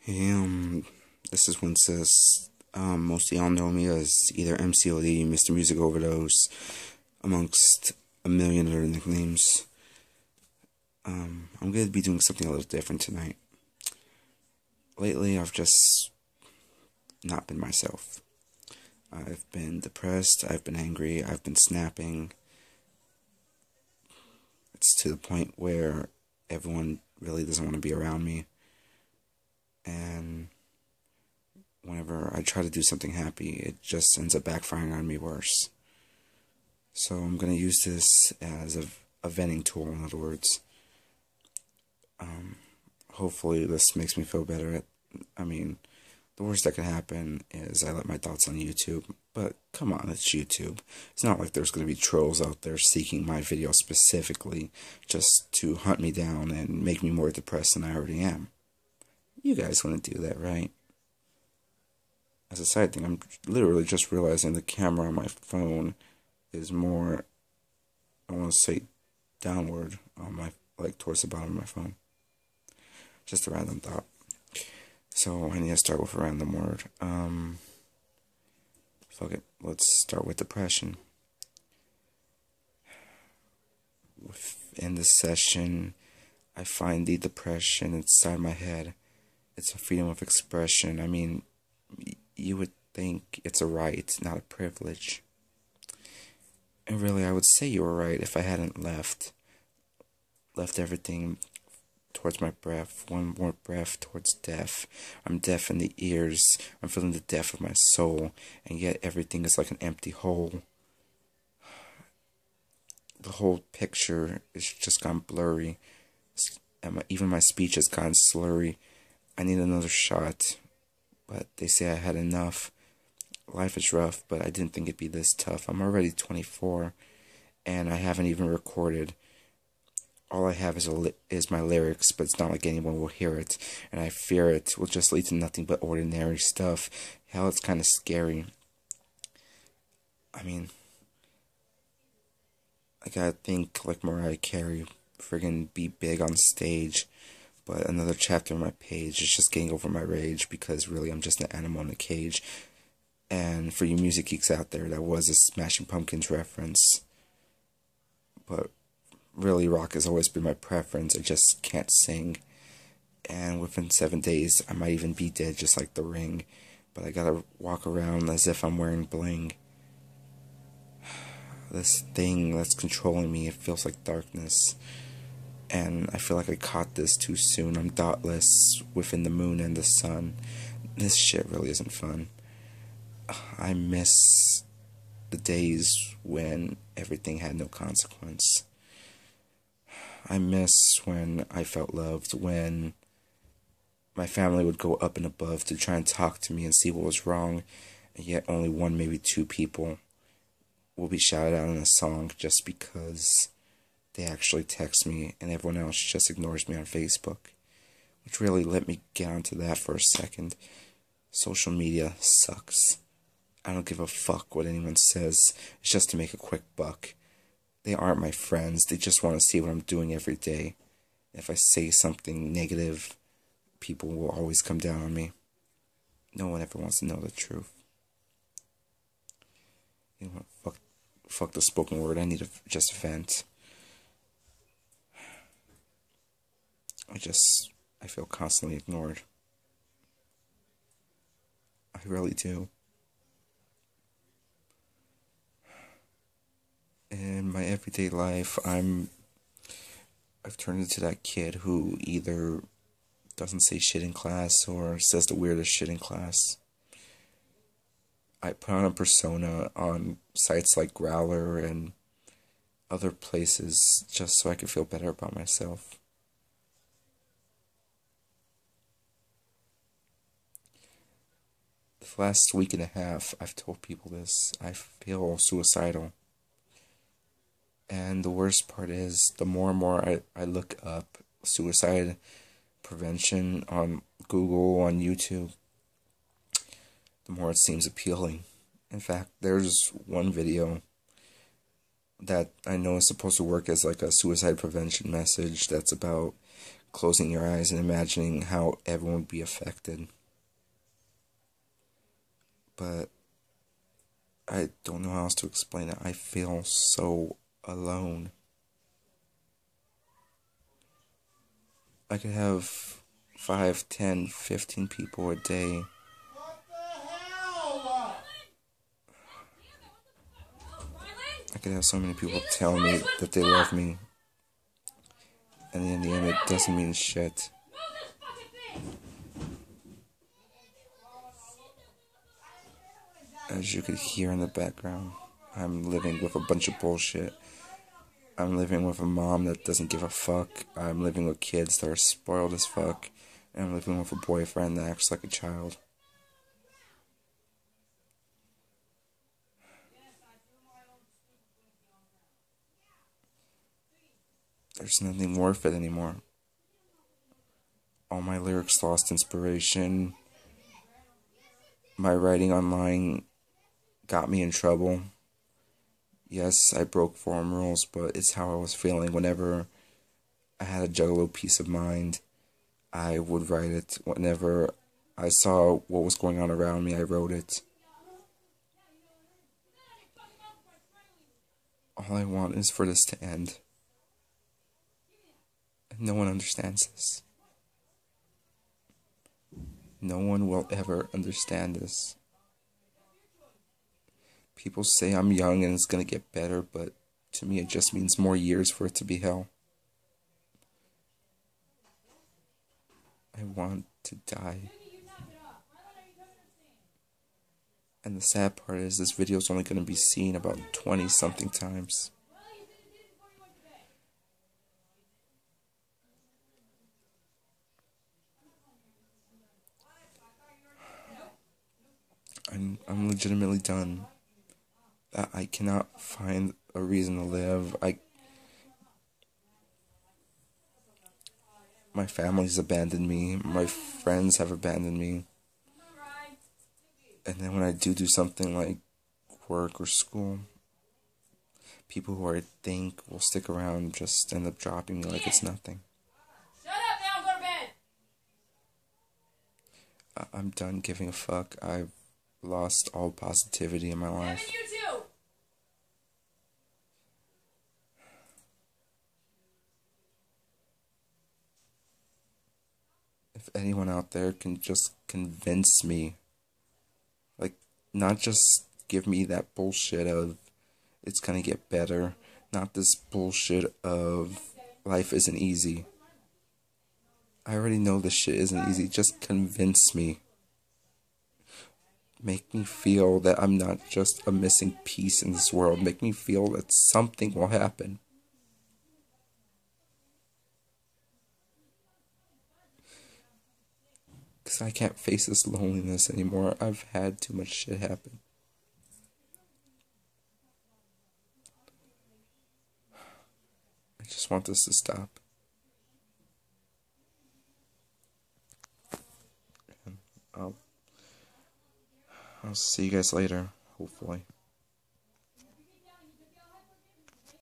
Hey, this is Wincest. Most of y'all know me as either M.C.O.D, Mr. Music Overdose, amongst a million other nicknames. I'm gonna be doing something a little different tonight. Lately, I've just not been myself. I've been depressed, I've been angry, I've been snapping. It's to the point where everyone really doesn't want to be around me. And whenever I try to do something happy, it just ends up backfiring on me worse. So I'm going to use this as a venting tool, in other words. Hopefully this makes me feel better. The worst that could happen is I let my thoughts on YouTube. But come on, it's YouTube. It's not like there's going to be trolls out there seeking my video specifically just to hunt me down and make me more depressed than I already am. You guys wouldn't do that, right? As a side thing, I'm literally just realizing the camera on my phone is more, I want to say, downward on my, towards the bottom of my phone. Just a random thought. So I need to start with a random word. Fuck it. Let's start with depression. In this session, I find the depression inside my head. It's a freedom of expression. You would think it's a right, not a privilege. And really, I would say you were right if I hadn't left everything towards my breath, one more breath towards death. I'm deaf in the ears, I'm feeling the death of my soul, and yet everything is like an empty hole. The whole picture is just gone blurry, and even my speech has gone slurry. I need another shot, but they say I had enough. Life is rough, but I didn't think it'd be this tough. I'm already 24, and I haven't even recorded. All I have is my lyrics, but it's not like anyone will hear it, and I fear it will just lead to nothing but ordinary stuff. Hell, it's kind of scary. I gotta think like Mariah Carey, friggin' be big on stage, but another chapter on my page is just getting over my rage, because really I'm just an animal in a cage. And for you music geeks out there, that was a Smashing Pumpkins reference. But really, rock has always been my preference. I just can't sing. And within 7 days, I might even be dead, just like The Ring. But I gotta walk around as if I'm wearing bling. This thing that's controlling me, it feels like darkness. And I feel like I caught this too soon. I'm thoughtless within the moon and the sun. This shit really isn't fun. I miss the days when everything had no consequence. I miss when I felt loved, when my family would go up and above to try and talk to me and see what was wrong, and yet only one, maybe two people will be shouted out in a song just because they actually text me, and everyone else just ignores me on Facebook. Which really, let me get onto that for a second. Social media sucks. I don't give a fuck what anyone says. It's just to make a quick buck. They aren't my friends. They just want to see what I'm doing every day. If I say something negative, people will always come down on me. No one ever wants to know the truth. You know what? Fuck the spoken word. I need to just vent. I feel constantly ignored. I really do. In my everyday life, I've turned into that kid who either doesn't say shit in class or says the weirdest shit in class. I put on a persona on sites like Growler and other places just so I could feel better about myself. The last week and a half, I've told people this. I feel suicidal. And the worst part is, the more and more I look up suicide prevention on Google, on YouTube, the more it seems appealing. In fact, there's one video that I know is supposed to work as like a suicide prevention message that's about closing your eyes and imagining how everyone would be affected. But I don't know how else to explain it. I feel so alone. I could have 5, 10, 15 people a day. I could have so many people tell me that they love me. And in the end, it doesn't mean shit. As you could hear in the background, I'm living with a bunch of bullshit. I'm living with a mom that doesn't give a fuck. I'm living with kids that are spoiled as fuck. And I'm living with a boyfriend that acts like a child. There's nothing worth it anymore. All my lyrics lost inspiration. My writing online got me in trouble. Yes, I broke form rules, but it's how I was feeling. Whenever I had a juggalo peace of mind, I would write it. Whenever I saw what was going on around me, I wrote it. All I want is for this to end. And no one understands this. No one will ever understand this. People say I'm young and it's gonna get better, but to me it just means more years for it to be hell. I want to die. And the sad part is this video is only gonna be seen about 20 something times. I'm legitimately done. I cannot find a reason to live. My family's abandoned me. My friends have abandoned me. And then when I do something like work or school, people who I think will stick around just end up dropping me like it's nothing. Shut up now, go to bed. I'm done giving a fuck. I've lost all positivity in my life. You too. If anyone out there can just convince me, like, not just give me that bullshit of it's gonna get better, not this bullshit of life isn't easy. I already know this shit isn't easy. Just convince me. Make me feel that I'm not just a missing piece in this world. Make me feel that something will happen. Because I can't face this loneliness anymore. I've had too much shit happen. I just want this to stop. And I'll see you guys later, hopefully.